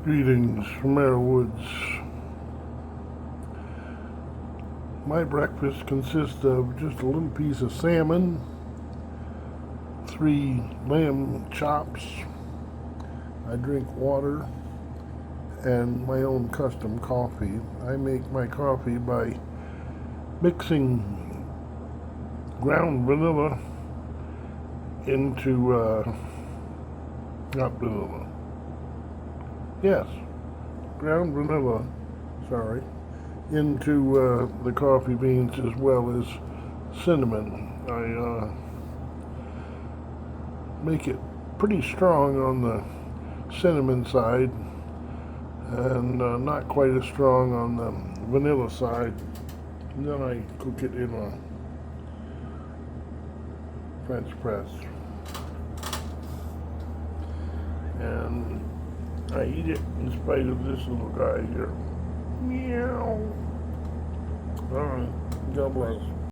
Greetings from Merrill Woods. My breakfast consists of just a little piece of salmon, 3 lamb chops. I drink water and my own custom coffee. I make my coffee by mixing ground vanilla into, not vanilla. Yes, ground vanilla, sorry, into the coffee beans as well as cinnamon. I make it pretty strong on the cinnamon side and not quite as strong on the vanilla side. And then I cook it in a French press. And I eat it in spite of this little guy here. Meow. All right. God bless.